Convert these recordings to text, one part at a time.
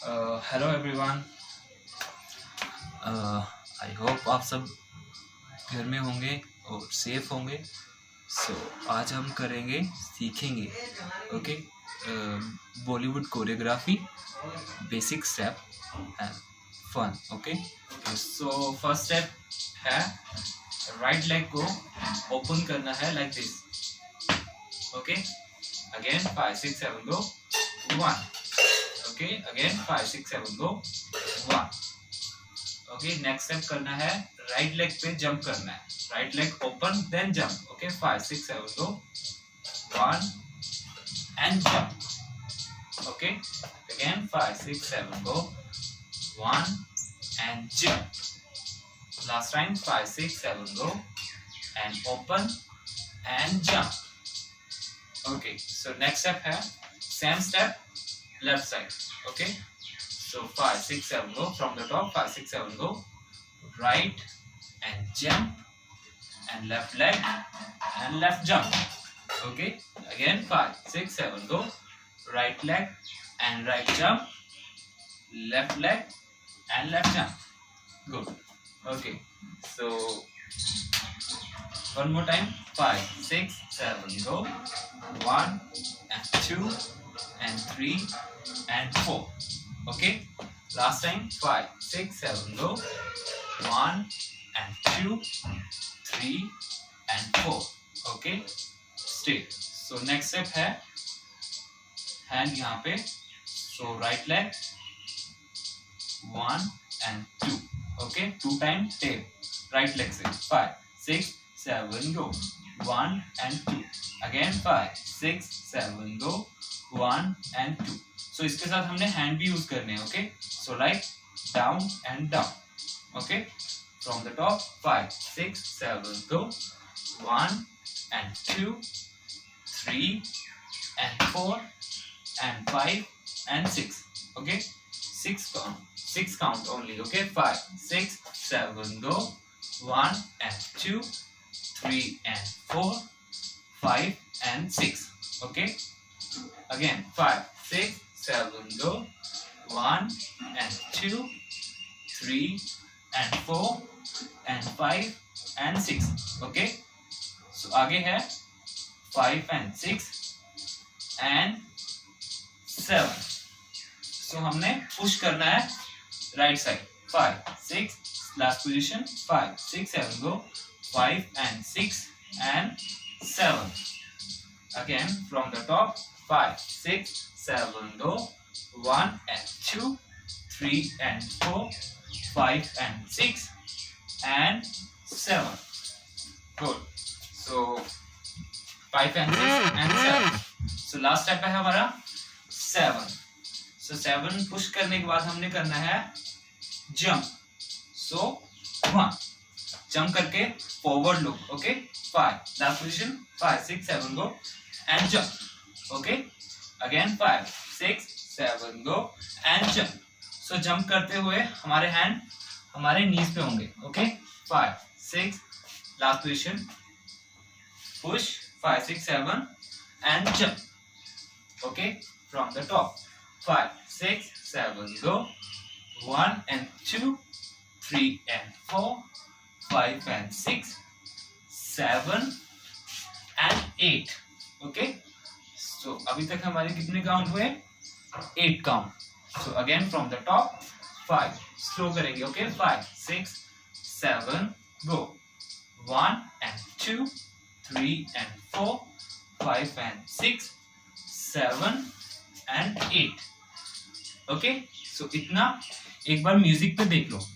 Hello everyone. I hope आप सब घर में होंगे और सेफ होंगे। आज हम सीखेंगे okay Bollywood choreography, basic step and fun. Okay, so first step है राइट लेग को ओपन करना है like this. Okay, again 5 6 7 go 1। Okay, again 5 6 7 go 1। Okay, next step करना है राइट लेग पे जंप करना है। Right leg open then jump. Okay, 5 6 7 go 1 and jump. Okay, again 5 6 7 go 1 and jump. Last time 5 6 7 go and open and jump. Okay, so next step है same step left side. Okay, so 5 6 7 go from the top, 5 6 7 go right and jump and left leg and left jump. Okay, again 5 6 7 go right leg and right jump, left leg and left jump. Good. Okay, so one more time, 5 6 7 go 1 and 2 and 3 and 4. Okay, last time 5 6 7 go 1 and 2 3 and 4. Okay, stay. So next step है hand यहाँ पे, so right leg 1 and 2. Okay, 2 time tape right leg से 5 6 7 go 1 and 2, again 5 6 7 go 1 and 2. सो इसके साथ हमने hand भी use करने हैं। Okay, so like down and down. Okay, from the top 5 6 7 go 1 and 2 3 and 4 and 5 and 6. Okay, 6 count only. Okay, 5 6 7 go 1 and 2 3 and 4 5 and 6. Okay, again 5 6 7 go 1 and 2 3 and 4 and 5 and 6. Okay, so आगे है 5 and 6 and 7. so हमने push करना है right side. 5 6 last position, 5 6 7 go 5 and 6 and 7. again from the top 5 6 7 go 1 and 2 3 and 4 5 and 6 and 7. good. so 5 and 6 and 7. so last step है हमारा 7. so 7 push करने के बाद हमने करना है जंप। so 1 जंप करके forward look. Okay, 5 last position, 5 6 7 go and jump. Okay, again 5 6 7 go and jump. so jump करते हुए हमारे हैंड हमारे नीज पे होंगे। Okay, 5 6 last position, push 5 6 7 and jump. Okay, from the top 5 6 7 go 1 and 2 3 and 4 5 and 6 7 and 8. Okay, so अभी तक हमारे कितने काउंट हुए? 8 count. So again from the top 5 slow करेंगे। Okay, 5 6 7 go 1 and 2 3 and 4 5 and 6 7 and 8. Okay, so इतना एक बार music पे देख लो।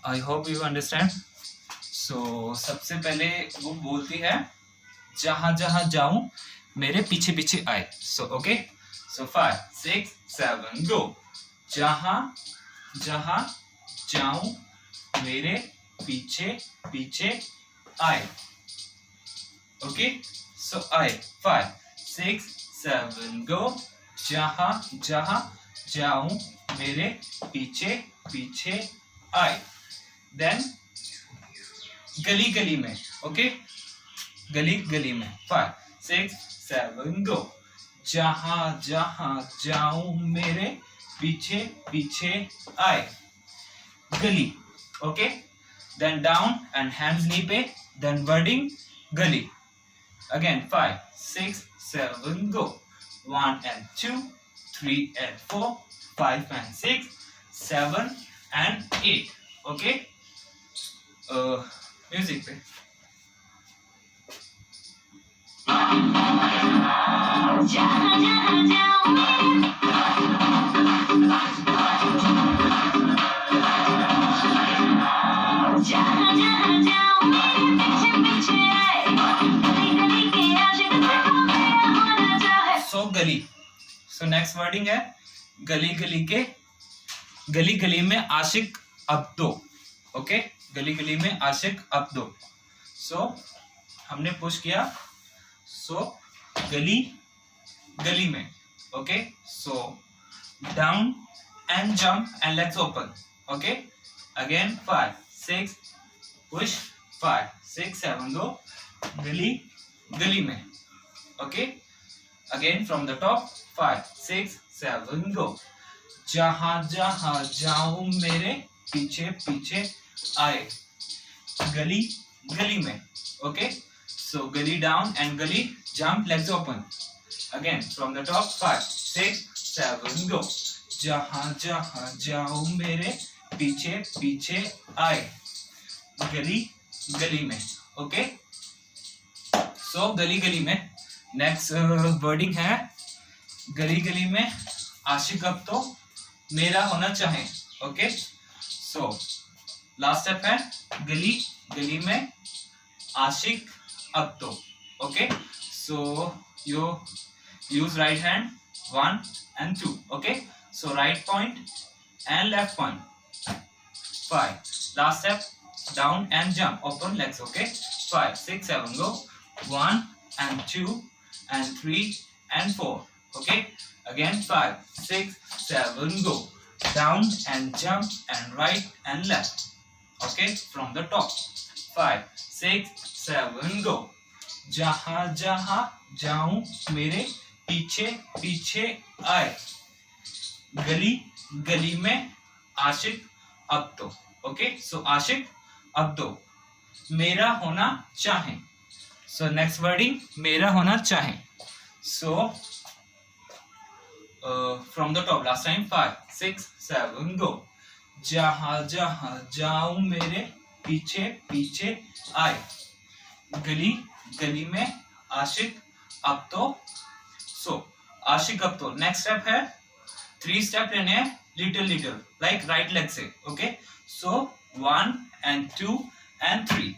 I hope you understand. So सबसे पहले वो बोलती है जहां जहां जाऊं मेरे पीछे पीछे आए। सो ओके, सो 5 6 7 गो जहां जहां जाऊं मेरे पीछे पीछे आए। ओके, सो आए 5 6 7 गो, जहां जहां जाऊं मेरे पीछे पीछे आए। देन गली गली में, ओके, गली गली में। 5 6 7 गो, जहां जहां जाऊं मेरे पीछे पीछे आए। गली, okay. Then down and hands knee पे, देन वर्डिंग गली। Again 5 6 7 go, 1 and 2 3 and 4 5 and 6 7 and 8, okay. Music पे सो गली। सो नेक्स्ट वर्डिंग है गली गली के, गली गली में आशिक अब दो, ओके। गली गली में आशिक अब दो। सो हमने पुश किया, सो गली गली में, okay. So down and jump and legs open, okay. Again 5 6 push, 5 6 7 गो, गली गली में, okay. Again from the top 5 6 7 go, जहां जहां जाऊं मेरे पीछे पीछे आए। गली गली में, ओके। सो गली डाउन एंड गली jump legs open. Again from the top 5 6 7 go, जहां जहां जाऊं मेरे पीछे पीछे आए। गली गली में, ओके। सो गली गली में नेक्स्ट वर्डिंग है गली गली में आशिक अब तो मेरा होना चाहे, ओके। सो लास्ट स्टेप है गली गली में आशिक अब तो, okay. So you use right hand 1 and 2, okay. So right point and left point. 5 last step, down and jump, open legs, okay. 5 6 7 go, 1 and 2 and 3 and 4, okay. Again 5 6 7 go, down and jump and right and left, okay, from the top. 5 6 7 go, जहां जहां जाऊं मेरे पीछे पीछे आए। गली गली में आशिक अब तो, ओके। सो आशिक अब तो मेरा होना चाहे। सो नेक्स्ट वर्डिंग मेरा होना चाहे। So from the top last time 5 6 7 go, जहां जहां जाऊं मेरे पीछे पीछे आए। गली गली में आशिक अब तो। सो आशिक अब तो नेक्स्ट स्टेप है 3 स्टेप लेने हैं little little, like right leg से, okay. So 1 and 2 and 3,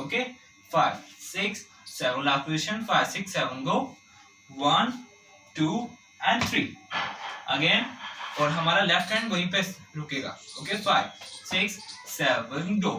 okay. 5 6 7 last position, 5 6 7 go, 1 2 and 3 again. और हमारा लेफ्ट हैंड वहीं पे रुकेगा, okay. 5 6 7 go,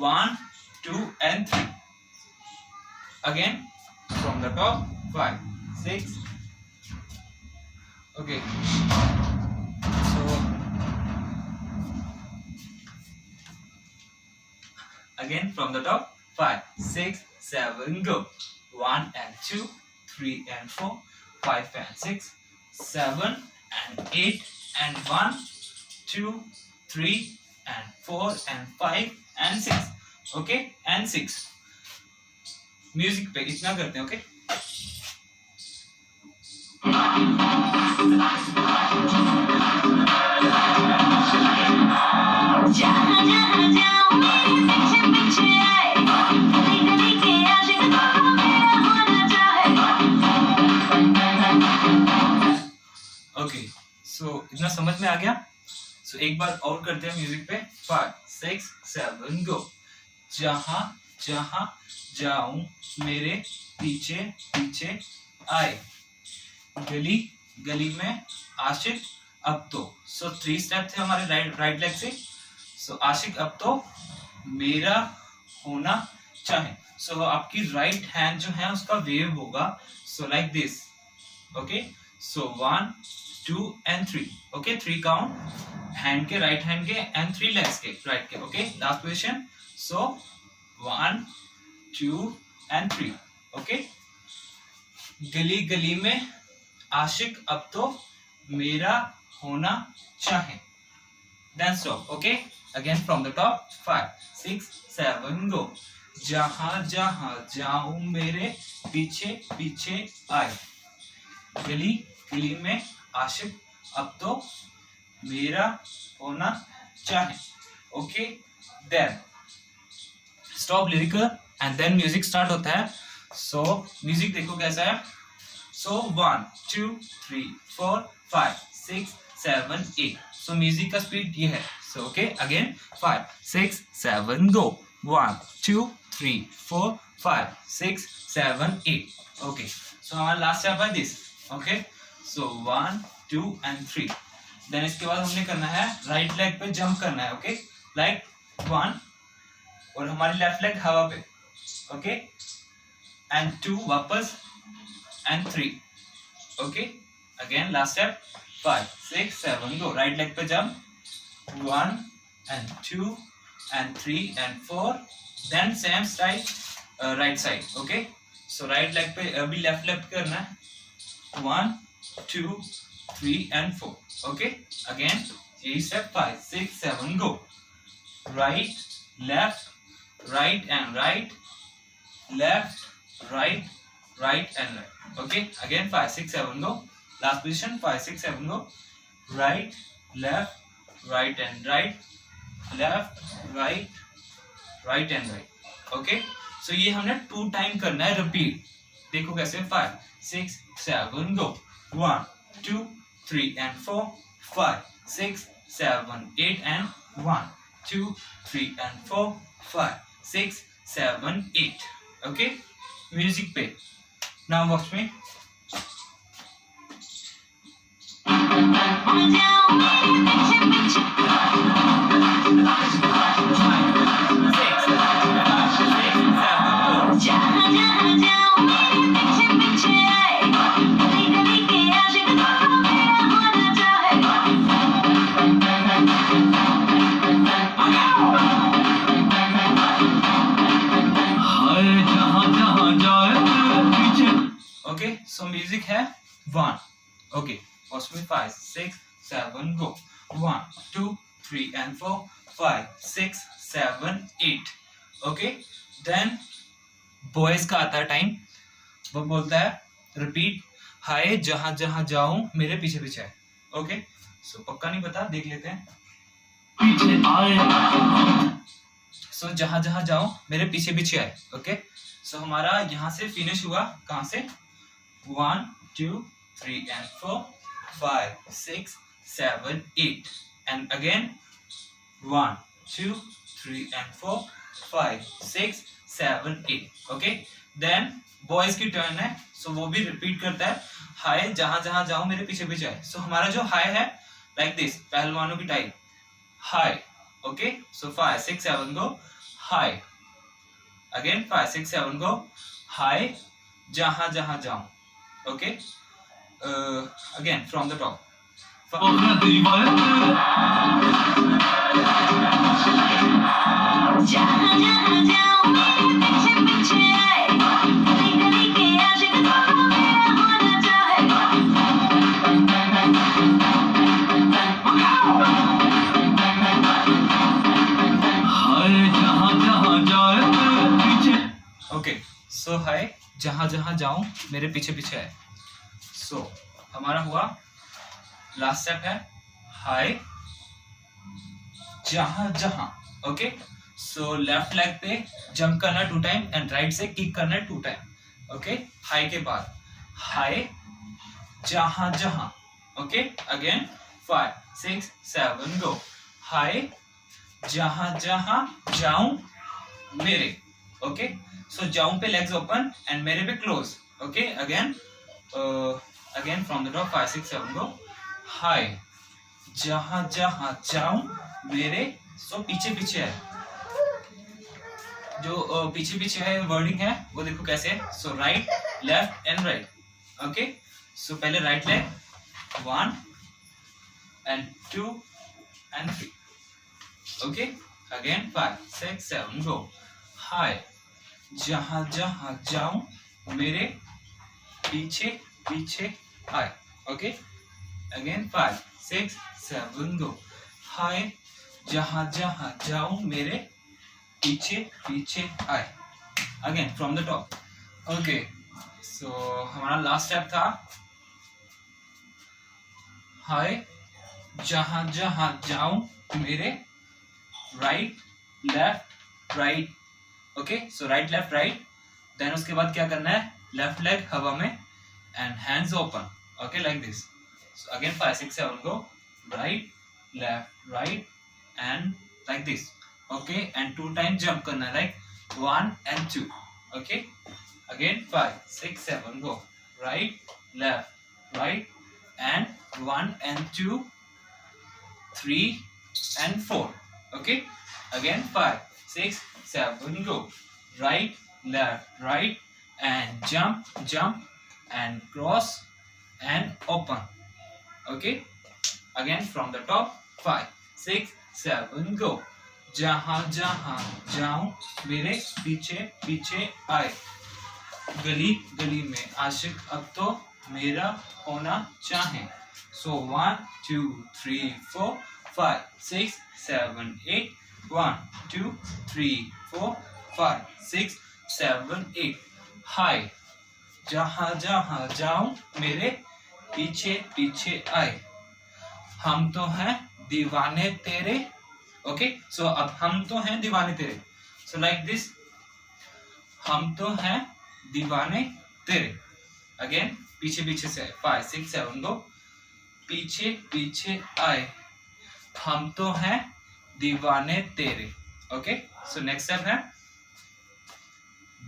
1 2 and 3 again from the top 5 6, okay. So again from the top 5 6 7 go, 1 and 2 3 and 4 5 and 6 7 and 8 and 1 2 3 and 4 and 5 and 6, okay, and 6। Music पे इतना करते हैं, okay. Okay, so इतना समझ में आ गया। सो एक बार और करते हैं म्यूजिक पे। 5 6 7 गो, जहां जहां जाऊं मेरे पीछे पीछे आए। गली गली में आशिक अब तो। सो 3 स्टेप थे हमारे राइट लेग से। सो आशिक अब तो मेरा होना चाहे। सो आपकी राइट हैंड जो है उसका वेव होगा, so like this, okay so 1 2 and 3 okay 3 count hand के, राइट हैंड के एंड 3 लेग्स के राइट के okay last position so 1 2 and 3 okay गली गली में आशिक अब तो मेरा होना चाहे then stop okay again from the top 5 6 7 go जहां जहां जाऊं मेरे पीछे पीछे आए गली गली में आशिक अब तो मेरा होना चाहे okay then stop lyrical and then music start होता है सो म्यूजिक देखो कैसा है सो 1 2 3 4 5 6 7 8 सो म्यूजिक का स्पीड ये है so okay again 5 6 7 go 1 2 3 4 5 6 7 8 okay so हमारा लास्ट स्टेप है this okay so 1 2 and 3 then इसके बाद हमने करना है राइट लेग पे जंप करना है ओके लाइक 1 और हमारी लेफ्ट लेग हवा पे ओके एंड 2 वापस and 3 okay again last step 5 6 7 go right leg पे jump 1 and 2 and 3 and 4 then same style right side okay so right leg पे अभी लेफ्ट लेफ्ट करना है 1 2 3 and 4 okay again यही step 5 6 7 go right left right and right left right and right okay again 5 6 7 go last position 5 6 7 go right left right and right left right and right okay so ये हमने 2 time करना है repeat देखो कैसे 5 6 7 go 1 2 3 and 4 5 6 7 8 and 1 2 3 and 4 5 6 7 8 okay music पे now watch me okay so music है 1 okay watch me 5 6 7 go 1 2 3 and 4 5 6 7 8 okay then boys का आता है टाइम वो बोलता है रिपीट हाय जहां जहां जाऊं मेरे पीछे पीछे है ओके सो पक्का नहीं पता देख लेते हैं पीछे आए सो जहां जहां जाऊं मेरे पीछे पीछे आए ओके सो हमारा यहाँ से फिनिश हुआ कहाँ से 1 2 3 and 4 5 6 7 8 and again 1 2 3 and 4 5 6 7 8 okay then boys की टर्न है सो वो भी रिपीट करता है हाय जहां जहां जाऊं मेरे पीछे पीछे आए सो हमारा जो हाय है लाइक दिस पहलवानों की टाइप हाय ओके सो 5 6 7 go हाय again 5 6 7 go हाय जहां जहां जाऊं okay again from the top okay so हाय जहां जहां जाऊं मेरे पीछे पीछे है सो हमारा हुआ लास्ट स्टेप है हाय जहां जहां ओके सो लेफ्ट लेग पे जंप करना 2 टाइम एंड राइट से किक करना 2 टाइम ओके हाय के बाद हाय जहां जहां ओके अगेन 5 6 7 गो हाय जहां जहां जाऊं मेरे ओके सो जाऊं पे लेग्स ओपन एंड मेरे पे close okay again again from the top 5 6 7 go हाय जहां जहां जाऊं मेरे सो पीछे पीछे है जो पीछे पीछे है वर्डिंग है वो देखो कैसे है so right left and right okay so पहले right leg 1 and 2 and 3. Okay, again 5 6 7 go. Hi, जहाँ जहाँ जाऊं मेरे पीछे पीछे आए. Okay, again 5 6 7 go. Hi, जहाँ जहाँ जाऊं मेरे पीछे पीछे आए. Again from the top. Okay, so हमारा लास्ट स्टेप था हाय जहाँ जहाँ जाऊं मेरे right left right. Okay, so right left right. Then उसके बाद क्या करना है, लेफ्ट लेग हवा में and hands open. Okay, like this. So again 5 6 7 go. Right left right and like this. Okay, and 2 time jump करना है like 1 and 2. Okay, again 5 6 7 go. Right left right and 1 and 2 3 and 4. Okay, again 5 6 7 go. Right left right and jump jump and cross and open. Okay, again from the top 5 6 7 go. जहाँ जहाँ जाऊं मेरे पीछे पीछे आए. गली गली में आशिक अब तो मेरा होना चाहे. So 1 2 3 4 5 6 7 8 1 2 3 4 5 6 7 8. हाय जहाँ जहाँ जाऊं मेरे पीछे पीछे आए. हम तो हैं दीवाने तेरे. ओके, सो अब हम तो हैं दीवाने तेरे. सो लाइक दिस, हम तो हैं दीवाने तेरे. अगेन पीछे पीछे से 5 6 7 गो. पीछे पीछे आए हम तो हैं दीवाने तेरे. ओके, सो नेक्स्ट स्टेप है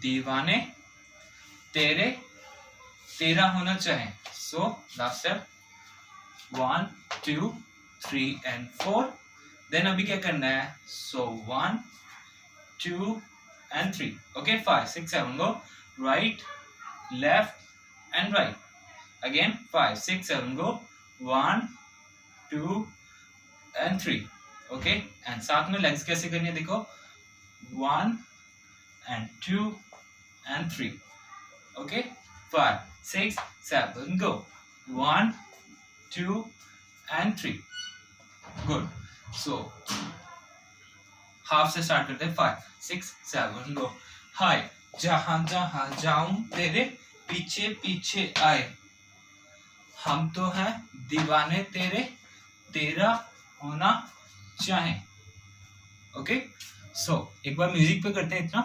दीवाने तेरे तेरा होना चाहे. So last step 1 2 3 and 4. Then अभी क्या करना है, so 1 2 and 3. Okay, 5 6 7 go. Right left and right. Again 5 6 7 go. 1 2 and 3. Okay, and साथ में legs कैसे करनी है देखो. 1 and 2 and 3. Okay, 5 6 7 go. 1 2 and 3. Good. So half से start करते हैं. 5 6 7 go. Hi, जहाँ जहाँ जाऊं तेरे पीछे पीछे आए. हम तो हैं दीवाने तेरे तेरा होना चाहे. ओके, सो एक बार म्यूजिक पे करते हैं इतना.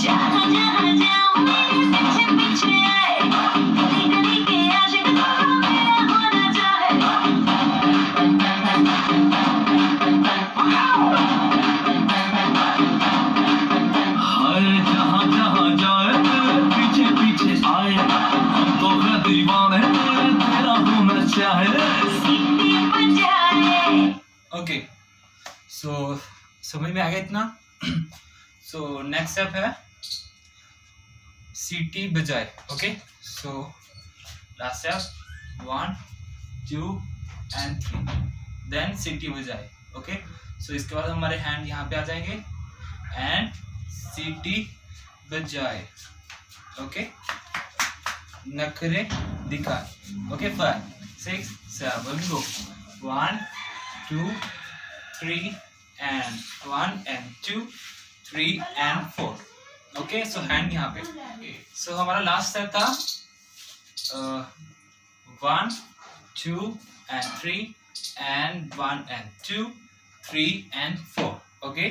जहाँ जहाँ जाऊं मेरे पीछे पीछे आए. गली गली के आशिक तो मेरा होना चाहे. जहाँ जहाँ जाए तेरे पीछे पीछे आए. हम तो है दीवाने तेरा होना चाहे. ओके, सो समझ में आ गया इतना. सो नेक्स्ट स्टेप है सीटी बजाए. Okay, so last step 1 2 and 3. Then सीटी बजाए. ओके, सो इसके बाद हमारे हैंड यहाँ पे आ जाएंगे एंड सीटी बजाए. ओके, नखरे दिखाए. Okay, 5 6 7 go. 1 2 3 and 1 and 2 3 and 4. Okay, so hand यहाँ पे. सो हमारा लास्ट स्टेप था 1 2 and 3 and 1 and 2 3 and 4. Okay,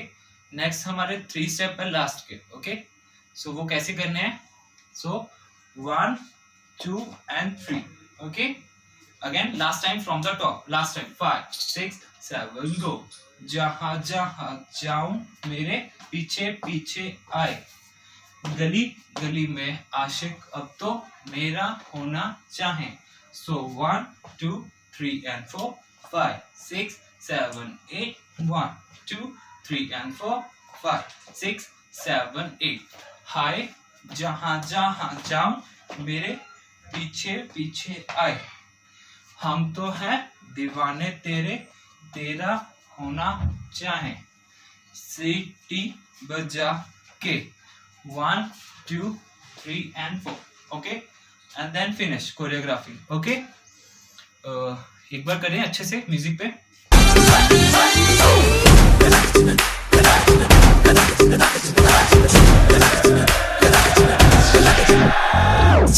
next हमारे 3 स्टेप है लास्ट के. ओके, सो वो कैसे करने हैं, सो 1 2 and 3. Okay, again last time from the top. Last time 5 6 7 go. जहाँ जहाँ जाऊं मेरे पीछे पीछे आए. गली गली में आशिक अब तो मेरा होना चाहे. सो 1 2 3 and 4 5 6 7 8 1 2 3 and 4 5 6 7 8 हाय जहाँ जहाँ जाऊं मेरे पीछे पीछे आए, हम तो हैं दीवाने तेरे, तेरा होना चाहे, सीटी बजा के 1 2 3 and 4. Okay and then finish choreography. Okay एक बार करें अच्छे से म्यूजिक पे.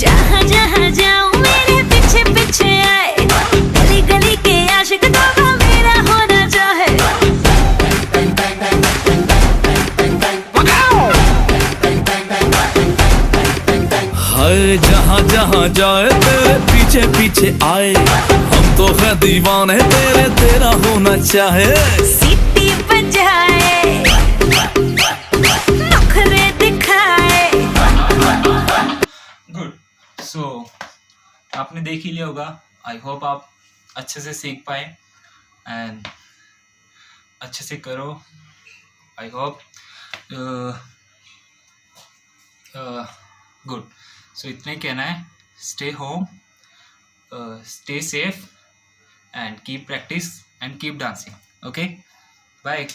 जहाँ जहाँ जाऊँ मेरे पीछे पीछे आए, गली गली के आशिक तो मेरा होना चाहे. हाय जहाँ जहाँ जाए तेरे पीछे पीछे आए, हम तो हैं दीवाने तेरे, तेरा होना चाहे. सीटी बजाए, नखरे दिखाए. गुड. सो आपने देख ही लिया होगा. आई होप आप अच्छे से सीख पाए एंड अच्छे से करो. I hope good. सो इतना ही कहना है. Stay home, stay safe and keep practice and keep dancing. Okay, bye.